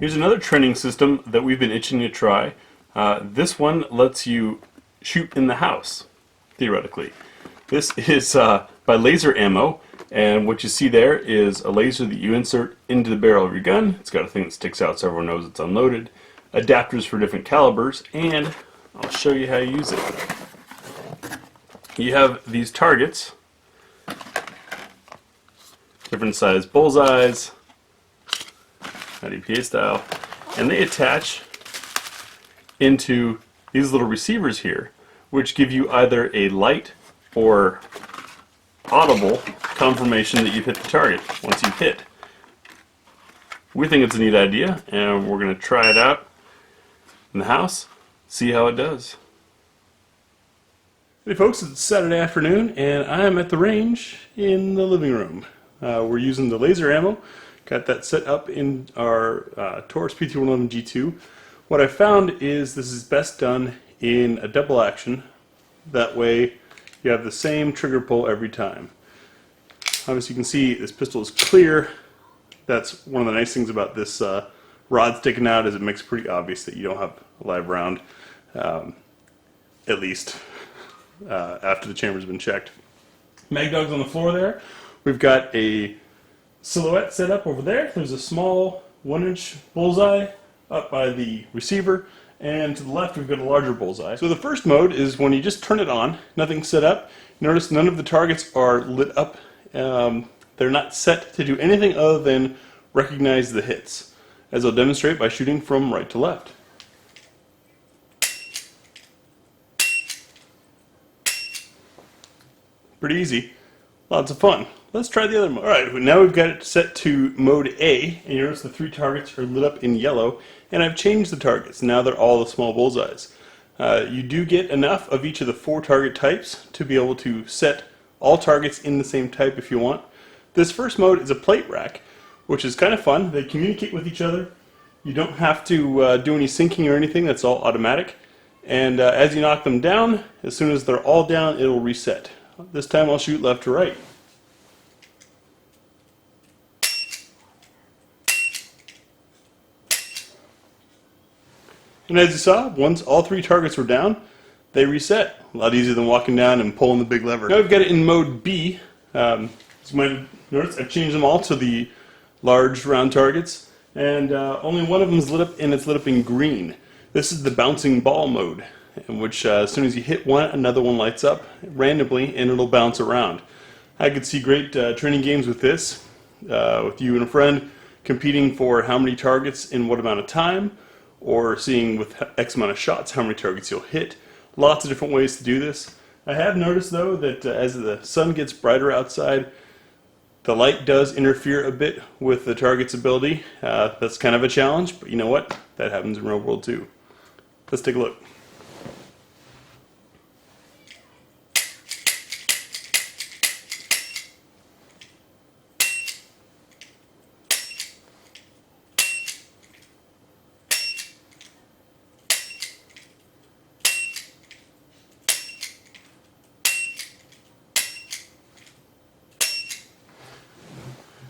Here's another training system that we've been itching to try. This one lets you shoot in the house, theoretically. This is by laser ammo, and what you see there is a laser that you insert into the barrel of your gun. It's got a thing that sticks out so everyone knows it's unloaded, adapters for different calibers, and I'll show you how you use it. You have these targets, different size bullseyes, IDPA style, and they attach into these little receivers here, which give you either a light or audible confirmation that you've hit the target once you've hit. We think it's a neat idea, and we're going to try it out in the house, see how it does. Hey folks, it's Saturday afternoon, and I'm at the range in the living room. We're using the laser ammo. Got that set up in our Taurus PT111 G2. What I found is this is best done in a double action. That way you have the same trigger pull every time. Obviously you can see this pistol is clear. That's one of the nice things about this rod sticking out, is it makes it pretty obvious that you don't have a live round, at least after the chamber's been checked. Mag dog's on the floor there. We've got a silhouette set up over there. There's a small 1-inch bullseye up by the receiver, and to the left we've got a larger bullseye. So the first mode is when you just turn it on, nothing's set up. Notice none of the targets are lit up. They're not set to do anything other than recognize the hits, as I'll demonstrate by shooting from right to left. Pretty easy. Lots of fun. Let's try the other mode. Alright, now we've got it set to mode A, and you notice the 3 targets are lit up in yellow, and I've changed the targets. Now they're all the small bullseyes. You do get enough of each of the 4 target types to be able to set all targets in the same type if you want. This first mode is a plate rack, which is kind of fun. They communicate with each other. You don't have to do any syncing or anything. That's all automatic. And as you knock them down, as soon as they're all down, it'll reset. This time I'll shoot left to right. And as you saw, once all 3 targets were down, they reset. A lot easier than walking down and pulling the big lever. Now we've got it in mode B. As you might have noticed, I've changed them all to the large round targets, and only one of them is lit up, and it's lit up in green. This is the bouncing ball mode, in which as soon as you hit one, another one lights up randomly, and it'll bounce around. I could see great training games with this, with you and a friend competing for how many targets in what amount of time, or seeing with X amount of shots how many targets you'll hit. Lots of different ways to do this. I have noticed though that as the sun gets brighter outside, the light does interfere a bit with the target's ability. That's kind of a challenge, but you know what? That happens in real world too. Let's take a look.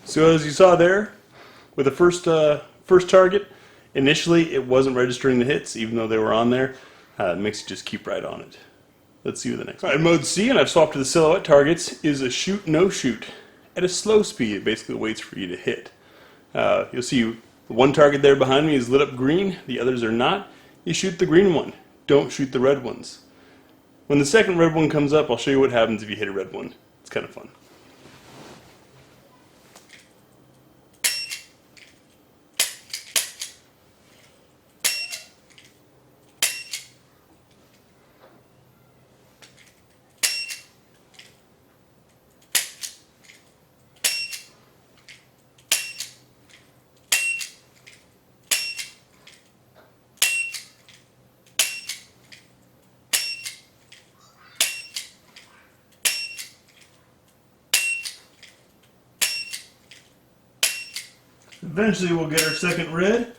So as you saw there, with the first target, initially it wasn't registering the hits, even though they were on there. It makes you just keep right on it. Let's see what the next one. All right, mode C, and I've swapped to the silhouette targets, is a shoot, no shoot. At a slow speed, it basically waits for you to hit. You'll see the one target there behind me is lit up green, the others are not. You shoot the green one, don't shoot the red ones. When the second red one comes up, I'll show you what happens if you hit a red one. It's kind of fun. Eventually we'll get our second red.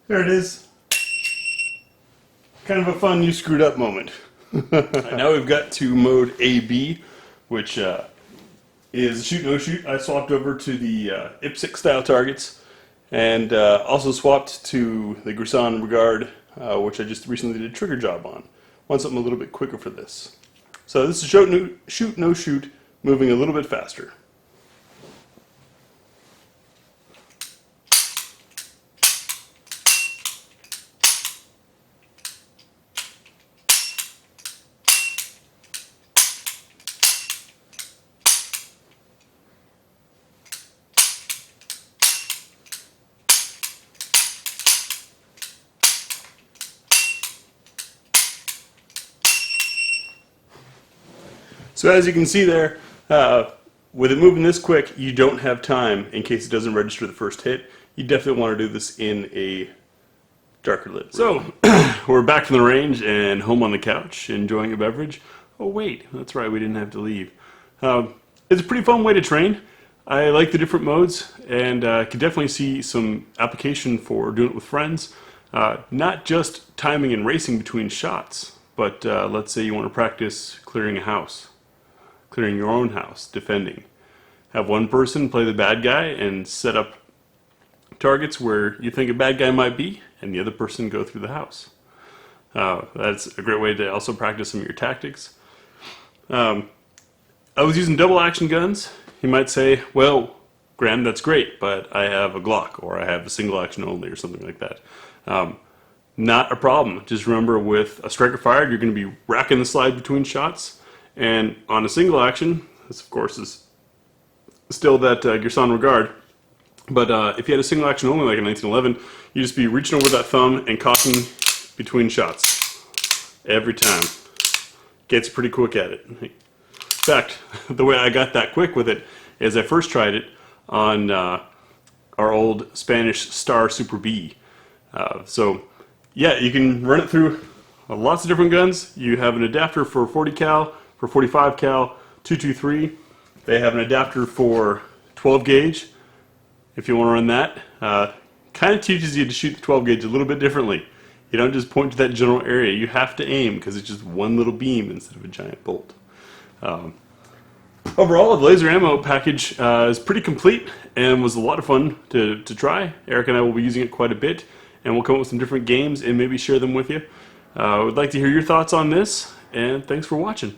There it is. kind of a fun you screwed up moment. Now we've got to mode AB, which is shoot no shoot. I swapped over to the IPSC style targets, and also swapped to the Grisson Regard, which I just recently did a trigger job on. Want something a little bit quicker for this. So this is shoot no shoot, moving a little bit faster. So as you can see there, with it moving this quick, you don't have time in case it doesn't register the first hit. You definitely want to do this in a darker lit. So we're back from the range and home on the couch, enjoying a beverage. Oh wait, that's right, we didn't have to leave. It's a pretty fun way to train. I like the different modes, and could definitely see some application for doing it with friends. Not just timing and racing between shots, but let's say you want to practice clearing a house. Clearing your own house, defending. Have one person play the bad guy and set up targets where you think a bad guy might be, and the other person go through the house. That's a great way to also practice some of your tactics. I was using double action guns. You might say, well, Graham, that's great, but I have a Glock, or I have a single action only, or something like that. Not a problem. Just remember, with a striker fired, you're going to be racking the slide between shots. And on a single action, this of course is still that Grisson Regard, but if you had a single action only like in 1911, you'd just be reaching over that thumb and cocking between shots every time. Gets pretty quick at it. In fact, the way I got that quick with it is I first tried it on our old Spanish Star Super B. So yeah, you can run it through lots of different guns. You have an adapter for 40 cal, for 45 cal, 223. They have an adapter for 12 gauge if you want to run that. Kind of teaches you to shoot the 12 gauge a little bit differently. You don't just point to that general area. You have to aim because it's just one little beam instead of a giant bolt. Overall, the laser ammo package is pretty complete and was a lot of fun to try. Eric and I will be using it quite a bit, and we'll come up with some different games and maybe share them with you. I would like to hear your thoughts on this, and thanks for watching.